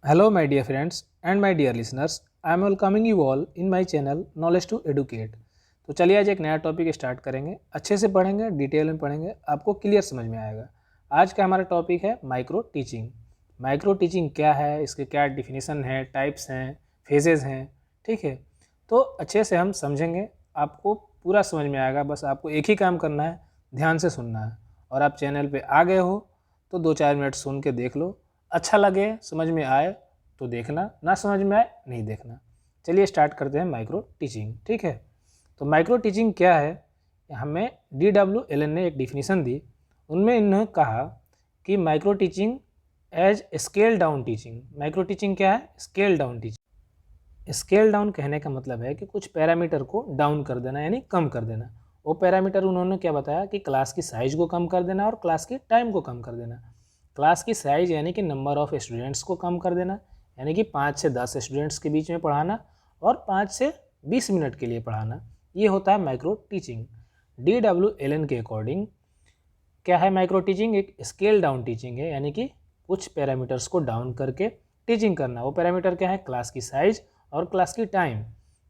Hello, my dear friends and my dear listeners. I am welcoming you all in my channel Knowledge to Educate. तो चलिए आज एक नया topic start करेंगे। अच्छे से पढ़ेंगे, डिटेल में पढ़ेंगे, आपको क्लियर समझ में आएगा। आज का हमारा टॉपिक है माइक्रो टीचिंग। माइक्रो टीचिंग क्या है, इसके क्या डिफिनीसन है, टाइप्स हैं, फेजेज़ हैं, ठीक है। तो अच्छे से हम समझेंगे, आपको पूरा समझ में आएगा। बस आपको एक ही काम करना है, ध्यान से सुनना है। और आप चैनल पे आ गए हो तो 2-4 मिनट सुन के देख लो, अच्छा लगे, समझ में आए तो देखना, ना समझ में आए नहीं देखना। चलिए स्टार्ट करते हैं माइक्रो टीचिंग, ठीक है। तो माइक्रो टीचिंग क्या है, हमें DW ने एक डिफिनीसन दी। उनमें इन्होंने कहा कि micro teaching as scale down teaching. Micro teaching क्या है? Scale down teaching. Scale down कहने का मतलब है कि कुछ पैरामीटर को डाउन कर देना, यानी कम कर देना। वो पैरामीटर उन्होंने क्या बताया कि क्लास की साइज को कम कर देना और क्लास की टाइम को कम कर देना। क्लास की साइज यानी कि नंबर ऑफ़ स्टूडेंट्स को कम कर देना, यानी कि 5 से 10 स्टूडेंट्स के बीच में पढ़ाना और 5 से 20 मिनट के लिए पढ़ाना, ये होता है माइक्रो टीचिंग। DW के अकॉर्डिंग क्या है माइक्रो टीचिंग? एक स्केल डाउन टीचिंग है, यानी कि कुछ पैरामीटर्स को डाउन करके टीचिंग करना। वो पैरामीटर क्या है? क्लास की साइज और क्लास की टाइम।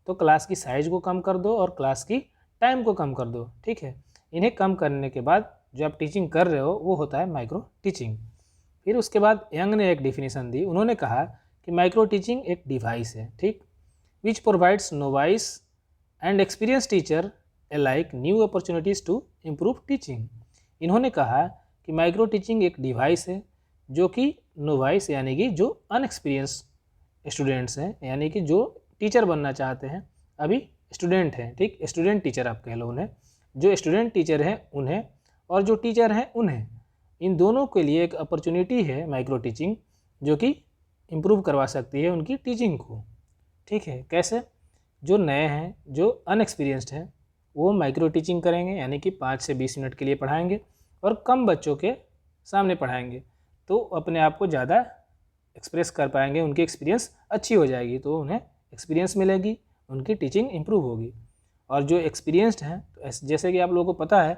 तो क्लास की साइज को कम कर दो और क्लास की टाइम को कम कर दो, ठीक है। इन्हें कम करने के बाद जो आप टीचिंग कर रहे हो वो होता है माइक्रो टीचिंग। फिर उसके बाद यंग ने एक डिफिनीसन दी। उन्होंने कहा कि माइक्रो टीचिंग एक डिवाइस है, ठीक, which provides novice and experience teacher like new opportunities to improve teaching. इन्होंने कहा कि माइक्रो टीचिंग एक डिवाइस है जो कि नोवाइस यानी कि जो अनएक्सपीरियंस स्टूडेंट्स हैं, यानी कि जो टीचर बनना चाहते हैं, अभी स्टूडेंट हैं, ठीक, स्टूडेंट टीचर आप कह लो उन्हें, जो स्टूडेंट टीचर हैं उन्हें और जो टीचर हैं उन्हें, इन दोनों के लिए एक अपॉर्चुनिटी है माइक्रो टीचिंग, जो कि इम्प्रूव करवा सकती है उनकी टीचिंग को, ठीक है। कैसे? जो नए हैं, जो अनएक्सपीरियंस्ड हैं, वो माइक्रो टीचिंग करेंगे, यानी कि 5 से 20 मिनट के लिए पढ़ाएंगे और कम बच्चों के सामने पढ़ाएंगे, तो अपने आप को ज़्यादा एक्सप्रेस कर पाएंगे, उनकी एक्सपीरियंस अच्छी हो जाएगी, तो उन्हें एक्सपीरियंस मिलेगी, उनकी टीचिंग इम्प्रूव होगी। और जो एक्सपीरियंस्ड हैं, तो जैसे कि आप लोगों को पता है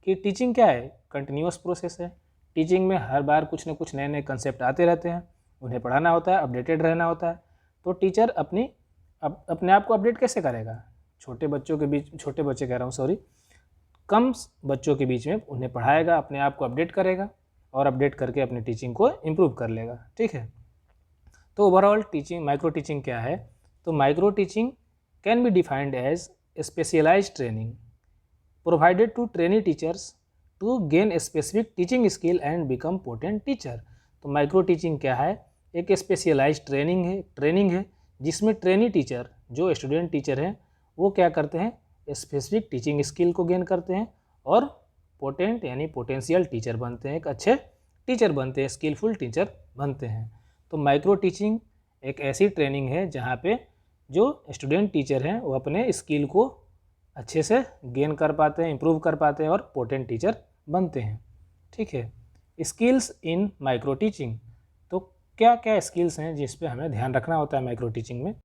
कि टीचिंग क्या है? कंटिन्यूअस प्रोसेस है। टीचिंग में हर बार कुछ ना कुछ नए नए कंसेप्ट आते रहते हैं, उन्हें पढ़ाना होता है, अपडेटेड रहना होता है। तो टीचर अपने आप को अपडेट कैसे करेगा? छोटे बच्चों के बीच, छोटे बच्चे कह रहा हूँ सॉरी, कम बच्चों के बीच में उन्हें पढ़ाएगा, अपने आप को अपडेट करेगा और अपडेट करके अपनी टीचिंग को इम्प्रूव कर लेगा, ठीक है। तो ओवरऑल टीचिंग, माइक्रो टीचिंग क्या है? तो micro teaching can be defined as specialised training provided to trainee teachers to gain specific teaching skill and become potent teacher. तो माइक्रो टीचिंग क्या है? एक स्पेशलाइज्ड ट्रेनिंग है जिसमें ट्रेनी टीचर, जो स्टूडेंट टीचर हैं, वो क्या करते हैं? स्पेसिफिक टीचिंग स्किल को गेन करते हैं और पोटेंट यानी पोटेंशियल टीचर बनते हैं, एक अच्छे टीचर बनते हैं, स्किलफुल टीचर बनते हैं। तो माइक्रो टीचिंग एक ऐसी ट्रेनिंग है जहाँ पे जो स्टूडेंट टीचर हैं वो अपने स्किल को अच्छे से गेन कर पाते हैं, इम्प्रूव कर पाते हैं और पोटेंट टीचर बनते हैं, ठीक है। स्किल्स इन माइक्रो टीचिंग, तो क्या क्या स्किल्स हैं जिस पे हमें ध्यान रखना होता है माइक्रो टीचिंग में?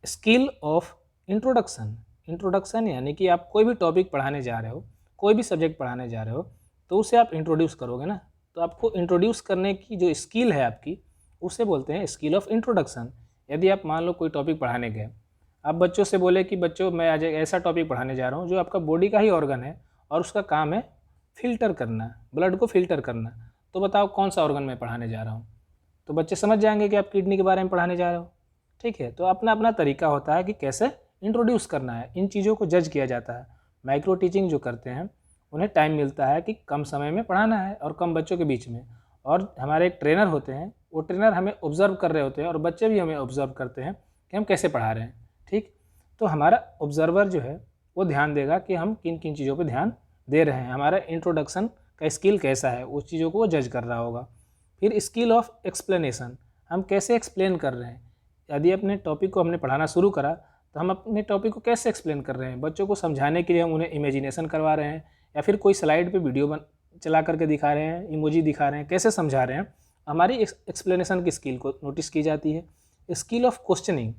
स्किल ऑफ इंट्रोडक्शन यानी कि आप कोई भी टॉपिक पढ़ाने जा रहे हो, कोई भी सब्जेक्ट पढ़ाने जा रहे हो, तो उसे आप इंट्रोड्यूस करोगे ना, तो आपको इंट्रोड्यूस करने की जो स्किल है आपकी, उसे बोलते हैं स्किल ऑफ इंट्रोडक्शन। यदि आप मान लो कोई टॉपिक पढ़ाने गए, आप बच्चों से बोले कि बच्चों मैं आज एक ऐसा टॉपिक पढ़ाने जा रहा हूँ जो आपका बॉडी का ही ऑर्गन है और उसका काम है फ़िल्टर करना, ब्लड को फ़िल्टर करना, तो बताओ कौन सा ऑर्गन मैं पढ़ाने जा रहा हूँ? तो बच्चे समझ जाएंगे कि आप किडनी के बारे में पढ़ाने जा रहे हो, ठीक है। तो अपना अपना तरीका होता है कि कैसे इंट्रोड्यूस करना है, इन चीज़ों को जज किया जाता है। माइक्रो टीचिंग जो करते हैं उन्हें टाइम मिलता है कि कम समय में पढ़ाना है और कम बच्चों के बीच में, और हमारे एक ट्रेनर होते हैं, वो ट्रेनर हमें ऑब्जर्व कर रहे होते हैं और बच्चे भी हमें ऑब्जर्व करते हैं कि हम कैसे पढ़ा रहे हैं, ठीक। तो हमारा ऑब्जर्वर जो है वो ध्यान देगा कि हम किन किन चीज़ों पर ध्यान दे रहे हैं, हमारा इंट्रोडक्शन का स्किल कैसा है, उस चीज़ों को वो जज कर रहा होगा। फिर स्किल ऑफ एक्सप्लेनेशन, हम कैसे एक्सप्लेन कर रहे हैं। यदि अपने टॉपिक को हमने पढ़ाना शुरू करा तो हम अपने टॉपिक को कैसे एक्सप्लेन कर रहे हैं, बच्चों को समझाने के लिए हम उन्हें इमेजिनेशन करवा रहे हैं या फिर कोई स्लाइड पे वीडियो चला करके दिखा रहे हैं, इमोजी दिखा रहे हैं, कैसे समझा रहे हैं, हमारी एक्सप्लेनेशन की स्किल को नोटिस की जाती है। स्किल ऑफ क्वेश्चनिंग,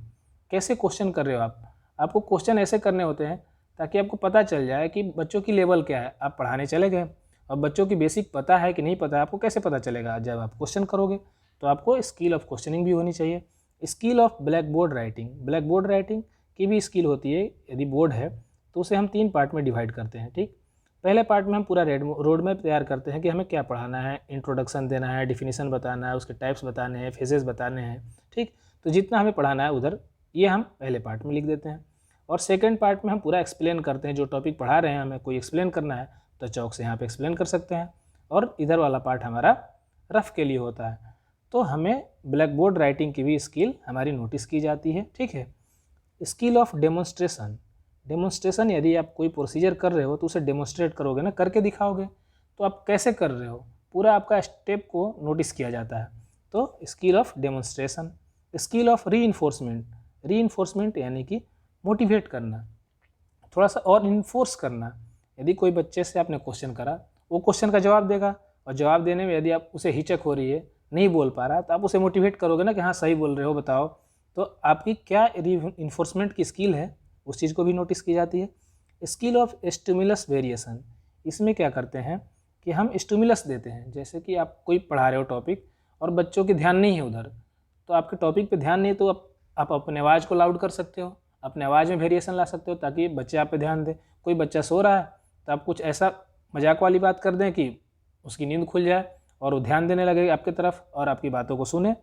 कैसे क्वेश्चन कर रहे हो आप, आपको क्वेश्चन ऐसे करने होते हैं ताकि आपको पता चल जाए कि बच्चों की लेवल क्या है। आप पढ़ाने चले गए और बच्चों की बेसिक पता है कि नहीं पता है, आपको कैसे पता चलेगा? जब आप क्वेश्चन करोगे। तो आपको स्किल ऑफ क्वेश्चनिंग भी होनी चाहिए। Skill of black board writing, black board writing की भी स्किल होती है। यदि बोर्ड है तो उसे हम 3 पार्ट में डिवाइड करते हैं, ठीक। पहले पार्ट में हम पूरा रोड मैप तैयार करते हैं कि हमें क्या पढ़ाना है, इंट्रोडक्शन देना है, डिफिनीशन बताना है, उसके टाइप्स बताने हैं, फेजेस बताने हैं, ठीक। तो जितना हमें पढ़ाना है उधर ये हम पहले पार्ट में लिख देते हैं। और सेकंड पार्ट में हम पूरा एक्सप्लेन करते हैं, जो टॉपिक पढ़ा रहे हैं हमें कोई एक्सप्लेन करना है तो चौक से यहाँ पे एक्सप्लेन कर सकते हैं। और इधर वाला पार्ट हमारा रफ के लिए होता है। तो हमें ब्लैक बोर्ड राइटिंग की भी स्किल हमारी नोटिस की जाती है, ठीक है। स्किल ऑफ डेमोन्स्ट्रेशन, डेमोन्स्ट्रेशन यदि आप कोई प्रोसीजर कर रहे हो तो उसे डेमोन्स्ट्रेट करोगे ना, करके दिखाओगे। तो आप कैसे कर रहे हो, पूरा आपका स्टेप को नोटिस किया जाता है। तो skill of demonstration. Skill of reinforcement, reinforcement यानी कि मोटिवेट करना, थोड़ा सा और इन्फोर्स करना। यदि कोई बच्चे से आपने क्वेश्चन करा, वो क्वेश्चन का जवाब देगा और जवाब देने में यदि आप उसे हिचक हो रही है, नहीं बोल पा रहा, तो आप उसे मोटिवेट करोगे ना कि हाँ सही बोल रहे हो, बताओ। तो आपकी क्या रीइंफोर्समेंट की स्किल है उस चीज़ को भी नोटिस की जाती है। स्किल ऑफ स्टिमुलस वेरिएशन, इसमें क्या करते हैं कि हम स्टिमुलस देते हैं। जैसे कि आप कोई पढ़ा रहे हो टॉपिक और बच्चों के ध्यान नहीं है उधर, तो आपके टॉपिक पे ध्यान नहीं है, तो आप अपने आवाज़ को लाउड कर सकते हो, अपने आवाज़ में वेरिएशन ला सकते हो ताकि बच्चे आप पे ध्यान दे। कोई बच्चा सो रहा है तो आप कुछ ऐसा मजाक वाली बात कर दें कि उसकी नींद खुल जाए और वो ध्यान देने लगे आपकी तरफ और आपकी बातों को सुने,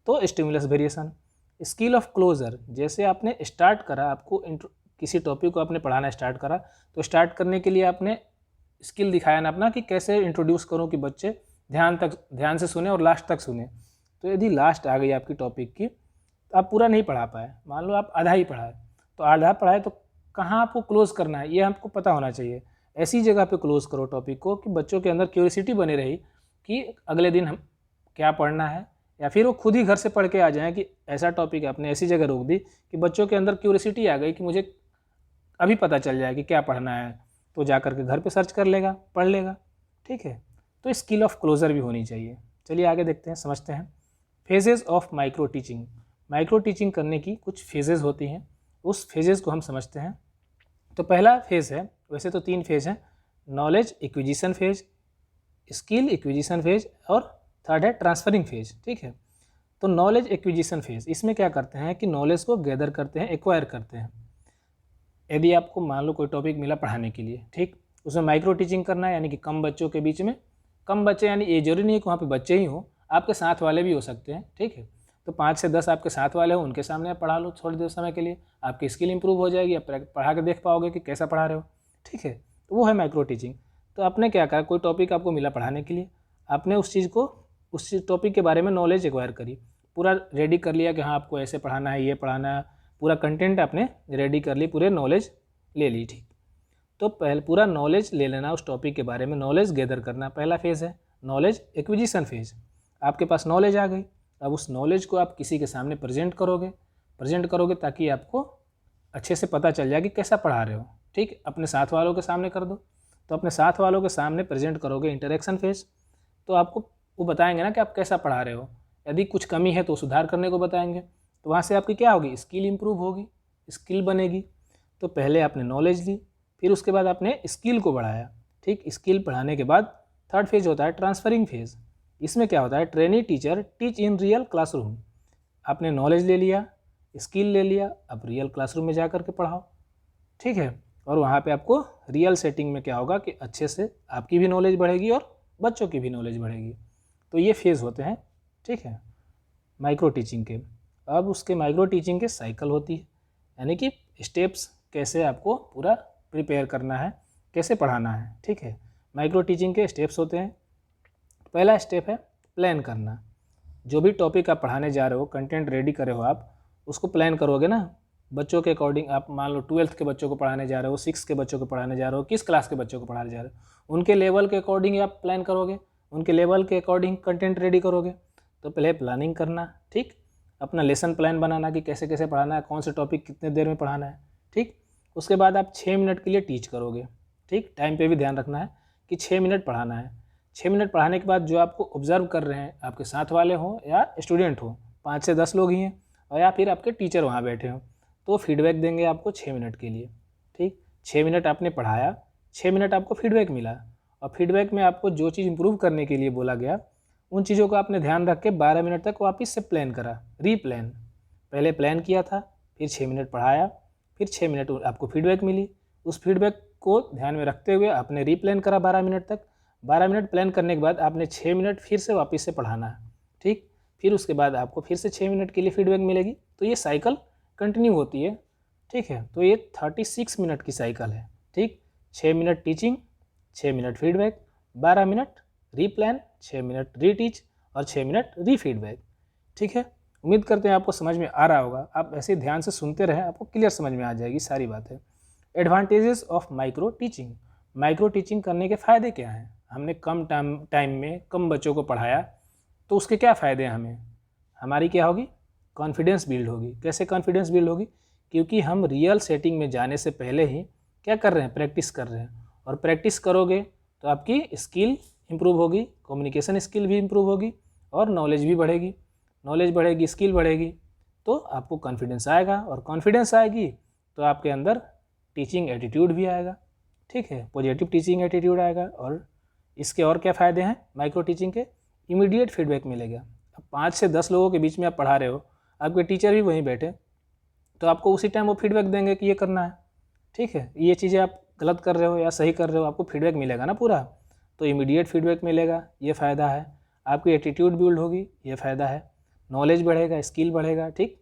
तो stimulus variation. Skill of closure, जैसे आपने स्टार्ट करा, आपको किसी टॉपिक को आपने पढ़ाना स्टार्ट करा, तो स्टार्ट करने के लिए आपने स्किल दिखाया ना अपना कि कैसे इंट्रोड्यूस करो कि बच्चे ध्यान से सुने और लास्ट तक सुने। तो यदि लास्ट आ गई आपकी टॉपिक की तो आप पूरा नहीं पढ़ा पाए, मान लो आप आधा ही पढ़ाए, तो आधा पढ़ाए तो कहाँ आपको क्लोज करना है ये आपको पता होना चाहिए। ऐसी जगह पे क्लोज करो टॉपिक को कि बच्चों के अंदर क्यूरियोसिटी बनी रही कि अगले दिन हम क्या पढ़ना है, या फिर वो खुद ही घर से पढ़ के आ जाएं कि ऐसा टॉपिक आपने ऐसी जगह रोक दी कि बच्चों के अंदर क्यूरियोसिटी आ गई कि मुझे अभी पता चल जाए कि क्या पढ़ना है, तो जा कर के घर पे सर्च कर लेगा, पढ़ लेगा, ठीक है। तो स्किल ऑफ क्लोजर भी होनी चाहिए। चलिए आगे देखते हैं, समझते हैं। Phases of micro teaching, micro teaching करने की कुछ फेजेस होती हैं, उस फेजेस को हम समझते हैं। तो पहला फेज़ है, वैसे तो 3 फेज़ हैं, knowledge acquisition phase, skill acquisition phase और थर्ड है ट्रांसफरिंग फेज, ठीक है। तो नॉलेज एक्विजिशन फेज, इसमें क्या करते हैं कि नॉलेज को गैदर करते हैं, एक्वायर करते हैं। यदि आपको मान लो कोई टॉपिक मिला पढ़ाने के लिए, ठीक, उसमें माइक्रो टीचिंग करना है, यानी कि कम बच्चों के बीच में, कम बच्चे यानी ये जरूरी नहीं है कि वहाँ पे बच्चे ही हों, आपके साथ वाले भी हो सकते हैं, ठीक है। तो 5 से 10 आपके साथ वाले हो, उनके सामने आप पढ़ा लो थोड़ी देर समय के लिए, आपकी स्किल इंप्रूव हो जाएगी, आप पढ़ा के देख पाओगे कि कैसा पढ़ा रहे हो, ठीक है। तो वो है माइक्रो टीचिंग। तो आपने क्या करा, कोई टॉपिक आपको मिला पढ़ाने के लिए, आपने उस चीज़ को, उस टॉपिक के बारे में नॉलेज एक्वायर करी, पूरा रेडी कर लिया कि हाँ आपको ऐसे पढ़ाना है, ये पढ़ाना है, पूरा कंटेंट आपने रेडी कर ली, पूरे नॉलेज ले ली, ठीक। तो पहले पूरा नॉलेज ले लेना उस टॉपिक के बारे में, नॉलेज गैदर करना पहला फेज़ है, नॉलेज एक्विजिशन फेज। आपके पास नॉलेज आ गई, अब उस नॉलेज को आप किसी के सामने प्रेजेंट करोगे ताकि आपको अच्छे से पता चल जाए कि कैसा पढ़ा रहे हो, ठीक। अपने साथ वालों के सामने कर दो, तो अपने साथ वालों के सामने प्रेजेंट करोगे, इंटरेक्शन फेज। तो आपको वो बताएंगे ना कि आप कैसा पढ़ा रहे हो, यदि कुछ कमी है तो सुधार करने को बताएंगे, तो वहाँ से आपकी क्या होगी, स्किल इंप्रूव होगी, स्किल बनेगी। तो पहले आपने नॉलेज ली, फिर उसके बाद आपने स्किल को बढ़ाया, ठीक। स्किल बढ़ाने के बाद थर्ड फेज होता है ट्रांसफरिंग फेज। इसमें क्या होता है, trainee teacher teach in real classroom. आपने नॉलेज ले लिया, स्किल ले लिया, अब रियल क्लासरूम में जा कर के पढ़ाओ, ठीक है। और वहाँ पे आपको रियल सेटिंग में क्या होगा कि अच्छे से आपकी भी नॉलेज बढ़ेगी और बच्चों की भी नॉलेज बढ़ेगी। तो ये फेज़ होते हैं, ठीक है, माइक्रो टीचिंग के। अब उसके माइक्रो टीचिंग के साइकिल होती है, यानी कि स्टेप्स कैसे आपको पूरा प्रिपेयर करना है, कैसे पढ़ाना है, ठीक है। माइक्रो टीचिंग के स्टेप्स होते हैं। पहला स्टेप है प्लान करना। जो भी टॉपिक आप पढ़ाने जा रहे हो, कंटेंट रेडी करे हो, आप उसको प्लान करोगे ना बच्चों के अकॉर्डिंग। आप मान लो 12th के बच्चों को पढ़ाने जा रहे हो, 6 के बच्चों को पढ़ाने जा रहे हो, किस क्लास के बच्चों को पढ़ाने जा रहे हो, उनके लेवल के अकॉर्डिंग आप प्लान करोगे, उनके लेवल के अकॉर्डिंग कंटेंट रेडी करोगे। तो पहले प्लानिंग करना, ठीक, अपना लेसन प्लान बनाना कि कैसे कैसे पढ़ाना है, कौन से टॉपिक कितने देर में पढ़ाना है, ठीक। उसके बाद आप 6 मिनट के लिए टीच करोगे, ठीक। टाइम पे भी ध्यान रखना है कि 6 मिनट पढ़ाना है। 6 मिनट पढ़ाने के बाद जो आपको ऑब्जर्व कर रहे हैं, आपके साथ वाले हों या स्टूडेंट हो, 5 से 10 लोग ही हैं, और या फिर आपके टीचर वहाँ बैठे हों, तो फीडबैक देंगे आपको 6 मिनट के लिए, ठीक। 6 मिनट आपने पढ़ाया, 6 मिनट आपको फीडबैक मिला, और फीडबैक में आपको जो चीज़ इंप्रूव करने के लिए बोला गया उन चीज़ों को आपने ध्यान रख के 12 मिनट तक वापस से प्लान करा, रीप्लान। पहले प्लान किया था, फिर 6 मिनट पढ़ाया, फिर 6 मिनट आपको फीडबैक मिली। उस फीडबैक को ध्यान में रखते हुए आपने रीप्लान करा 12 मिनट तक। 12 मिनट प्लान करने के बाद आपने 6 मिनट फिर से वापस से पढ़ाना है, ठीक। फिर उसके बाद आपको फिर से 6 मिनट के लिए फीडबैक मिलेगी। तो ये साइकिल कंटिन्यू होती है, ठीक है। तो ये 36 मिनट की साइकिल है, ठीक। 6 minute teaching, 6 minute feedback, 12 minute replan, 6 minute reteach और 6 मिनट रीफीडबैक, ठीक है। उम्मीद करते हैं आपको समझ में आ रहा होगा। आप ऐसे ध्यान से सुनते रहें, आपको क्लियर समझ में आ जाएगी सारी बातें। Advantages of micro teaching. Micro teaching करने के फ़ायदे क्या हैं? हमने कम टाइम में कम बच्चों को पढ़ाया तो उसके क्या फ़ायदे हैं हमें? हमारी क्या होगी? कॉन्फिडेंस बिल्ड होगी। कैसे कॉन्फिडेंस बिल्ड होगी? क्योंकि हम रियल सेटिंग में जाने से पहले ही क्या कर रहे हैं? प्रैक्टिस कर रहे हैं। और प्रैक्टिस करोगे तो आपकी स्किल इम्प्रूव होगी, कम्युनिकेशन स्किल भी इम्प्रूव होगी और नॉलेज भी बढ़ेगी। नॉलेज बढ़ेगी, स्किल बढ़ेगी, तो आपको कॉन्फिडेंस आएगा, और कॉन्फिडेंस आएगी तो आपके अंदर टीचिंग एटीट्यूड भी आएगा, ठीक है। पॉजिटिव टीचिंग एटीट्यूड आएगा। और इसके और क्या फ़ायदे हैं माइक्रो टीचिंग के? इमीडिएट फीडबैक मिलेगा। अब 5 से 10 लोगों के बीच में आप पढ़ा रहे हो, आपके टीचर भी वहीं बैठे, तो आपको उसी टाइम वो फीडबैक देंगे कि ये करना है, ठीक है। ये चीज़ें आप गलत कर रहे हो या सही कर रहे हो, आपको फीडबैक मिलेगा ना पूरा। तो इमीडिएट फीडबैक मिलेगा, ये फ़ायदा है। आपकी एटीट्यूड बिल्ड होगी, ये फ़ायदा है। नॉलेज बढ़ेगा, स्किल बढ़ेगा, ठीक।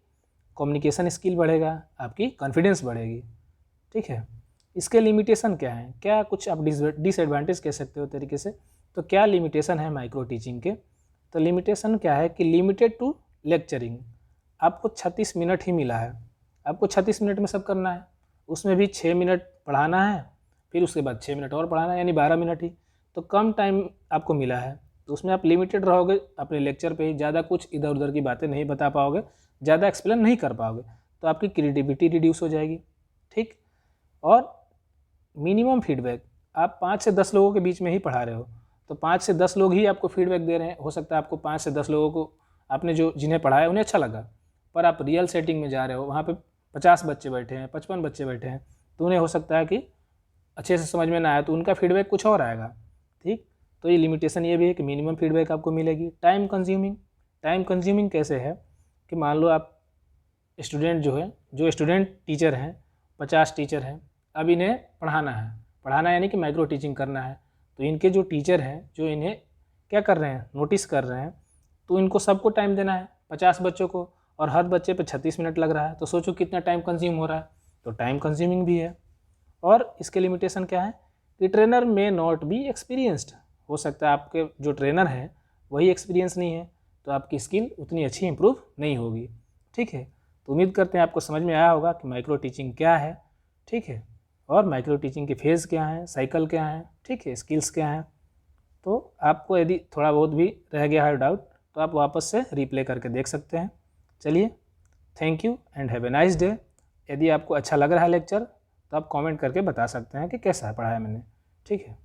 कम्युनिकेशन स्किल बढ़ेगा, आपकी कॉन्फिडेंस बढ़ेगी, ठीक है। इसके लिमिटेशन क्या हैं? क्या कुछ आप डिसएडवांटेज कह सकते हो तरीके से। तो क्या लिमिटेशन है माइक्रो टीचिंग के? तो लिमिटेशन क्या है कि लिमिटेड टू लेक्चरिंग। आपको 36 मिनट ही मिला है, आपको 36 मिनट में सब करना है। उसमें भी 6 मिनट पढ़ाना है, फिर उसके बाद 6 मिनट और पढ़ाना है, यानी 12 मिनट ही। तो कम टाइम आपको मिला है, तो उसमें आप लिमिटेड रहोगे अपने लेक्चर पे ही। ज़्यादा कुछ इधर उधर की बातें नहीं बता पाओगे, ज़्यादा एक्सप्लेन नहीं कर पाओगे, तो आपकी क्रिएटिविटी रिड्यूस हो जाएगी, ठीक। और मिनिमम फीडबैक, आप 5 से 10 लोगों के बीच में ही पढ़ा रहे हो, तो 5 से 10 लोग ही आपको फीडबैक दे रहे हैं। हो सकता है आपको 5 से 10 लोगों को आपने जिन्हें पढ़ाया उन्हें अच्छा लगा, पर आप रियल सेटिंग में जा रहे हो, वहाँ पे 50 बच्चे बैठे हैं, 55 बच्चे बैठे हैं, तो उन्हें हो सकता है कि अच्छे से समझ में ना आया, तो उनका फीडबैक कुछ और आएगा, ठीक। तो ये लिमिटेशन ये भी है कि मिनिमम फीडबैक आपको मिलेगी। टाइम कंज्यूमिंग, टाइम कंज्यूमिंग कैसे है कि मान लो आप स्टूडेंट जो स्टूडेंट टीचर हैं, 50 टीचर हैं, अब इन्हें पढ़ाना यानी कि माइक्रो टीचिंग करना है। तो इनके जो टीचर हैं, जो इन्हें क्या कर रहे हैं, नोटिस कर रहे हैं, तो इनको सबको टाइम देना है, 50 बच्चों को, और हर बच्चे पे 36 मिनट लग रहा है। तो सोचो कितना टाइम कंज्यूम हो रहा है, तो टाइम कंज्यूमिंग भी है। और इसके लिमिटेशन क्या है कि ट्रेनर में नॉट बी एक्सपीरियंस्ड। हो सकता है आपके जो ट्रेनर हैं वही एक्सपीरियंस नहीं है, तो आपकी स्किल उतनी अच्छी इंप्रूव नहीं होगी, ठीक है। तो उम्मीद करते हैं आपको समझ में आया होगा कि माइक्रो टीचिंग क्या है, ठीक है, और माइक्रो टीचिंग के फेज़ क्या हैं, साइकिल क्या है, ठीक है, स्किल्स क्या हैं। तो आपको यदि थोड़ा बहुत भी रह गया है डाउट, तो आप वापस से रिप्ले करके देख सकते हैं। चलिए, thank you and have a nice day. यदि आपको अच्छा लग रहा है लेक्चर, तो आप कमेंट करके बता सकते हैं कि कैसा पढ़ाया मैंने, ठीक है।